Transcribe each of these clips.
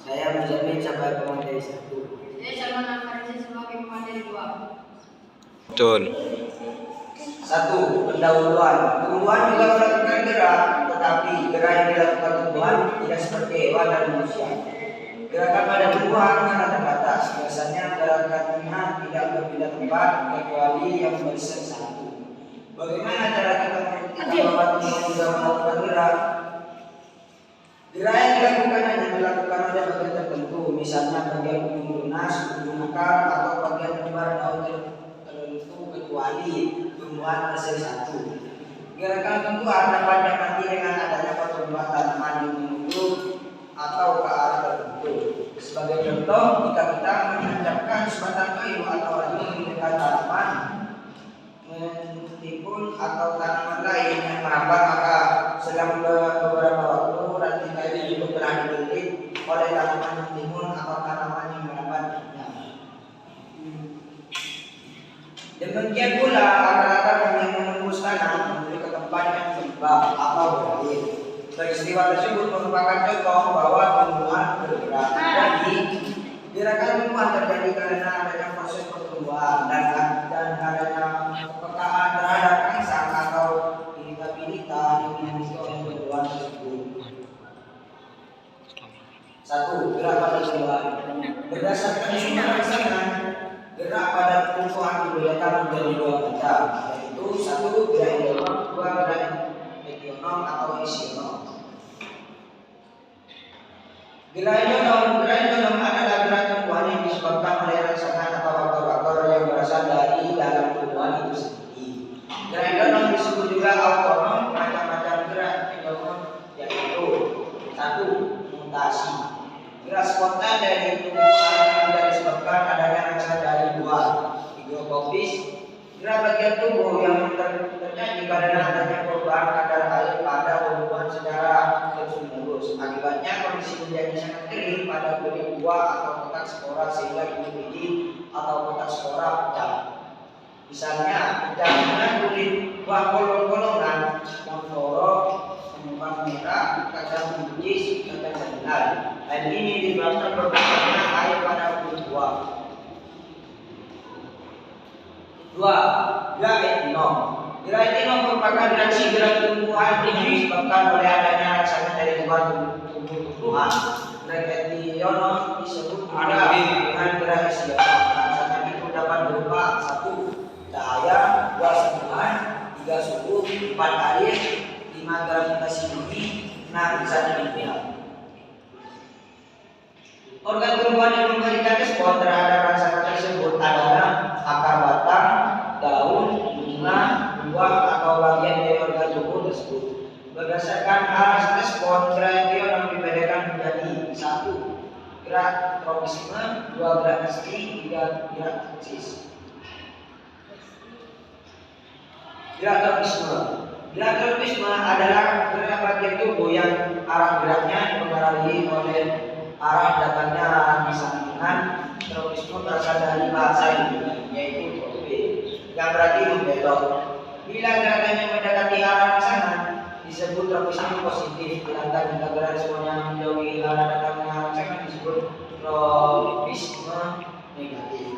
Saya menjamin sebagai pemateri 1. Saya Salman Al-Farisi sebagai pemateri 2. Betul. 1. Pendahuluan. Tumbuhan juga melakukan gerak, tetapi gerak yang dilakukan tumbuhan tidak seperti hewan dan manusia. Gerakan pada tumbuhan sangat terbatas. Biasanya gerakannya tidak berpindah tempat kecuali yang bersih satu. Bagaimana cara kita membuktikan bahwa tumbuhan juga melakukan gerak? Gerak yang dilakukan hanya dilakukan pada bagian tertentu, misalnya bagian ujung tunas, ujung akar, atau bagian luar daun tertentu kecuali tumbuhan bersih satu. Gerakan tumbuhan dapat diamati dengan adanya pertumbuhan tanaman yang menuju atau ke arah tertentu. Sebagai contoh, jika kita menancapkan sebatang kayu atau ranting di dekat tanaman mentimun atau tanaman lain yang merambat, maka selang beberapa waktu ranting kayu itu telah dililit oleh tanaman mentimun atau tanaman yang merambatnya. Demikian pula akar-akar yang menembus tanah menuju ke tempat yang sembah atau berair. Peristiwa tersebut merupakan contoh bahwa tumbuhan bergerak. Jadi, gerakan tumbuhan terjadi karena adanya proses pertumbuhan dan adanya kepekaan terhadap rangsang atau irritabilitas yang dimiliki oleh tumbuhan tersebut. 1. Gerak pada tumbuhan. Berdasarkan sumber rangsangan, gerak pada tumbuhan dibedakan menjadi 2 macam, yaitu 1. Gerak endonom, 2. Gerak ekionom atau isionom. Gerak endonom adalah gerak tumbuhan yang disebabkan oleh rangsangan atau faktor-faktor yang berasal dari dalam tumbuhan itu sendiri. Gerak endonom disebut juga autonom. Macam-macam gerak endonom yaitu 1. Mutasi. Gerak spontan dari tumbuhan yang tidak disebabkan adanya rangsangan dari buah. Hidrotropis. Gerak bagian tubuh yang terjadi karena adanya perubahan kadar air pada tumbuhan secara terus-menerus. Akibatnya kondisi menjadi sangat kering pada kulit buah atau kotak spora sehingga biji-biji atau kotak spora pecah. Misalnya, pecahnya kulit buah kolong-kolongan, monfloro, kembang merah, kacang buncis, kacang sandal. Hal ini disebabkan berkurangnya air pada kulit buah. 2. Gerak ekionom. Gerak ekionom merupakan reaksi gerak tumbuhan yang disebabkan oleh adanya rangsangan dari luar tumbuhan. Gerak ekionom disebut juga dengan gerak isionom. Rangsangan itu dapat berupa 1. Cahaya, 2. sentuhan, 3. suhu, 4. air, 5. gravitasi bumi, 6. zat kimia. Organ tumbuhan yang memberikan respon terhadap rangsangan tersebut adalah akar batang, daun, bunga, buah atau bagian dari organ tubuh tersebut. Berdasarkan arah respon, gerak ekionom dibedakan menjadi 1. Gerak tropisme, 2. gerak asli, 3. gerak aksis. Gerak tropisme. Gerak tropisme adalah gerak bagian tubuh yang arah geraknya dipengaruhi oleh arah datangnya sampingan. Tropisme berasal dari bahasa Indonesia yaitu trope, yang berarti membelok. Bila gerakannya mendekati arah rangsangan disebut tropisme positif, sedangkan jika gerak responnya menjauhi arah datangnya rangsangan disebut tropisme negatif.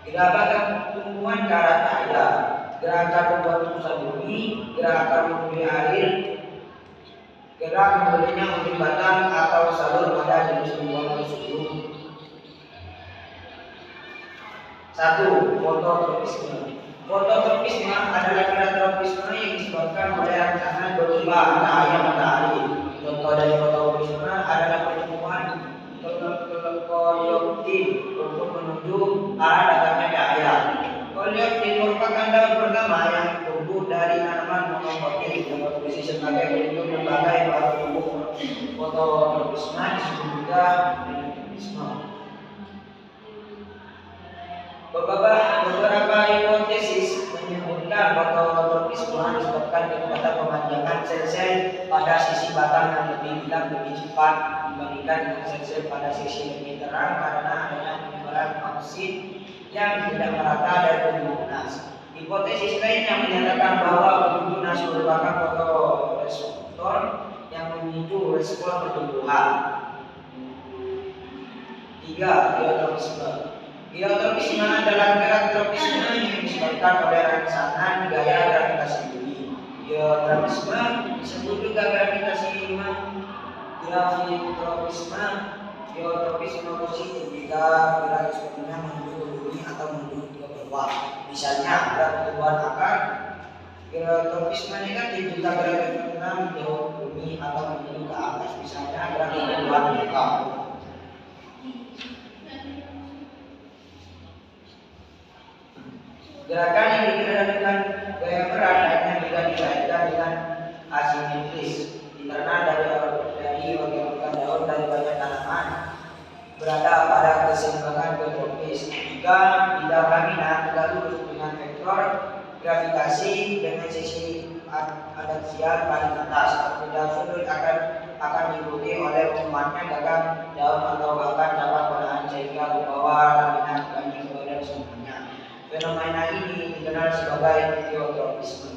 Gerakan tumbuhan ke arah cahaya, gerakan membuat pusat bumi, gerakan memberi air, gerak memberinya untuk batang atau salur pada jenis tumbuhan tersebut. 1. Fototropisme. Fototropisme adalah gerak tropisme yang disebabkan oleh rangsangan berubah cahaya matahari. Contoh dari fototropisme adalah pertumbuhan koleoptin untuk menuju arah datangnya cahaya. Koleoptin merupakan daun pertama yang tumbuh dari tanaman monokotik yang berfungsi sebagai pelindung lembaga yang baru tumbuh. Fototropisme disebut juga fototropisme. Beberapa hipotesis menyebutkan fototropisme disebabkan kecepatan pemanjangan sel-sel pada sisi batang yang lebih cepat dibandingkan dengan sel-sel pada sisi lebih terang karena adanya penyebaran oksid yang tidak merata dari ujung tunas. Hipotesis lainnya menyatakan bahwa ujung tunas merupakan fotoreseptor yang memicu respon pertumbuhan. 3. Geotropisme. Geotropisme adalah gerak tropisme yang disebabkan oleh rangsangan gaya gravitasi bumi. Geotropisme disebut juga gravitropisme. Geotropisme positif jika gerak eksperimennya menuju ke bumi atau menuju ke bawah. Misalnya gerak pertumbuhan akar. Geotropisme negatif jika gerak eksperimennya menjauh bumi atau menuju ke atas. Misalnya gerak pertumbuhan akar. Gerakan yang dikendalikan gaya berat lainnya juga dikaitkan dengan asimetris. Internal dari organ daun dari banyak tanaman berada pada keseimbangan geotropis. 3. Bidang laminar tegak lurus dengan vektor gravitasi dengan sisi adaksial paling atas. Perbedaan sudut akan diikuti oleh kuatnya gagang daun atau bahkan dapat menahan sehingga membawa laminar kembali kepada semuanya. Fenomena ini dikenal sebagai geotropisme.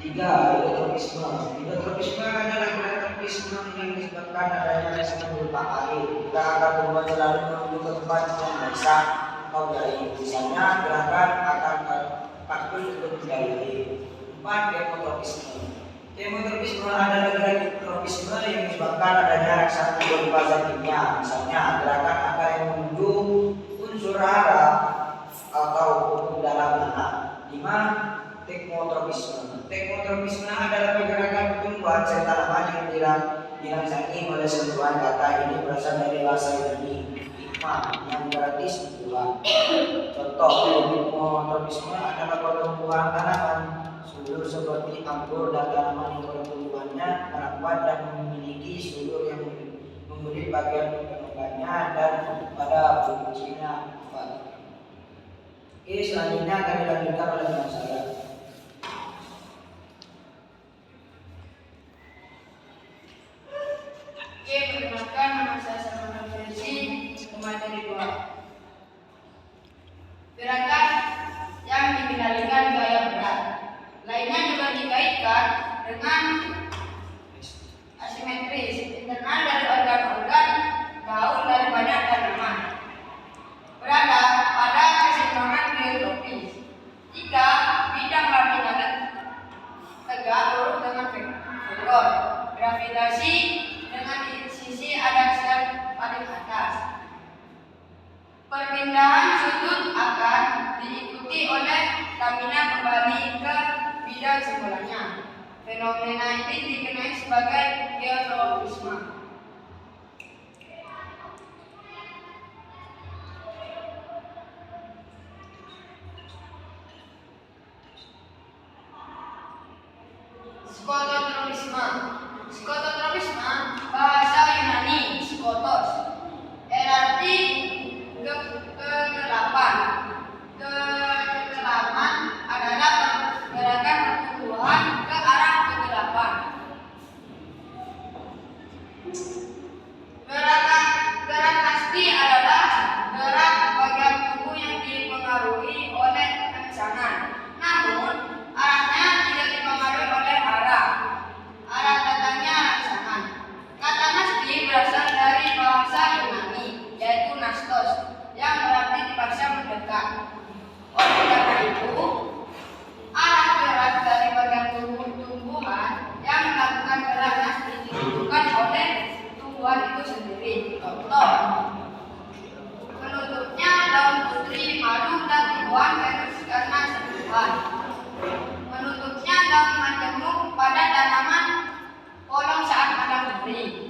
3. Hidrotropisme. Hidrotropisme adalah gerak tropisme yang disebabkan adanya rangsangan berupa air. Jika akar tumbuhan selalu menuju ke tempat yang basah atau garing, misalnya gerakan akar kaktus untuk mencari air. 4. Kemotropisme. Kemotropisme adalah gerak tropisme yang disebabkan adanya rangsangan berupa zat kimia, misalnya gerakan akar yang menuju unsur hara atau hukum dalam tanah. 5. Tekmotropisme. Tekmotropisme adalah pergerakan pertumbuhan sel tanaman yang dirangsangi oleh sentuhan. Kata ini berasal dari bahasa Yunani hikmah yang berarti sentuhan. Contoh tekmotropisme adalah pertumbuhan tanaman sulur seperti anggur dan tanaman yang pertumbuhannya merapat dan memiliki sulur yang mengulit bagian permukaannya dan pada fungsinya. Oke, selanjutnya akan dilanjutkan oleh teman saya. Perkenalkan, nama saya Salman Al-Farisi, materi 2. Gerakan yang dikendalikan gaya berat lainnya juga dikaitkan dengan asimetris. Internal dari organ-organ daun dari banyak tanaman berada pada keseimbangan geotropis. 3. Bidang laminar tegak lurus dengan vektor gravitasi dengan sisi adaksial paling atas. Perpindahan sudut akan diikuti oleh laminar kembali ke bidang semulanya. Fenomena ini dikenal sebagai geotropisme. Skototropisme. Skototropisme bahasa Yunani skotos, berarti kegelapan. Kegelapan adalah pergerakan pertumbuhan ke arah kegelapan. Gerak pasti adalah gerak bagian tubuh yang dipengaruhi oleh rangsangan, namun arahnya tidak dipengaruhi oleh arah datangnya rangsangan. Kata nasti berasal dari bahasa Yunani, yaitu nastos, yang berarti dipaksa mendekat. Oleh karena itu, arah gerak dari bagian tumbuhan yang melakukan gerak nasti ditentukan oleh tumbuhan itu sendiri. Contoh, menutupnya daun putri, madu, dan tumbuhan venus karena sentuhan. Menutupnya daun majemuk pada tanaman kolong saat malam hari.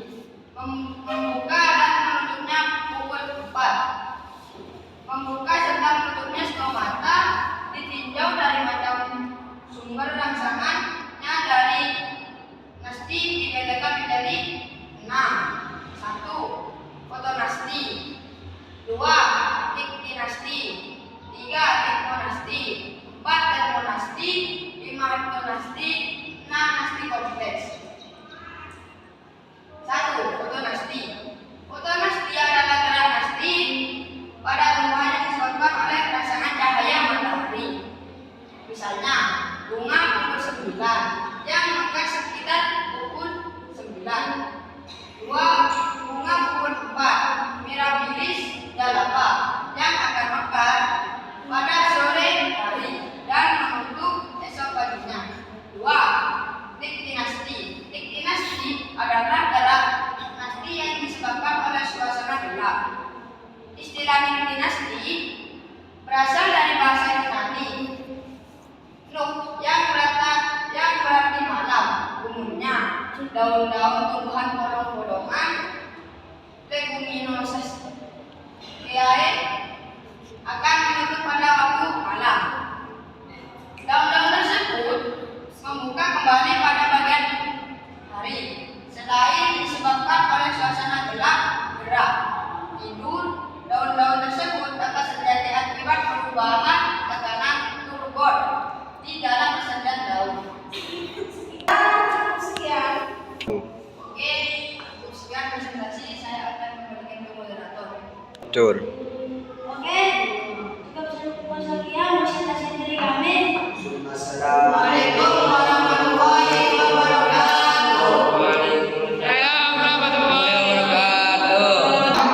Membuka dan menutupnya pukul 4. Membuka serta menutupnya stomata ditinjau dari macam sumber rangsangannya dari nasti dibedakan menjadi 6. 1. Fotonasti. 2. Diktinasti. 3. Tekmonasti. 4. Termonasti. 5. Heptonasti. 6. Nasti kompleks. 1. Fotonasti. Fotonasti adalah gerak nasti pada tumbuhan yang disebabkan oleh rangsangan cahaya matahari. Misalnya, bunga umur 9 yang mekar Islamic Dynasty berasal dari bahasa Yunani. Nuk yang berarti malam. Umumnya daun-daun tumbuhan bolong-bolongan leguminosas akan menutup pada waktu malam. Daun-daun tersebut membuka kembali pada bagian hari. Selain disebabkan oleh suasana gelap, gerak, tidur, daun-daun tersebut akan terjadi akibat perubahan tekanan turgon di dalam persendian daun. Sekian. Oke, untuk sekian presentasi saya akan kembalikan ke moderator. Cur.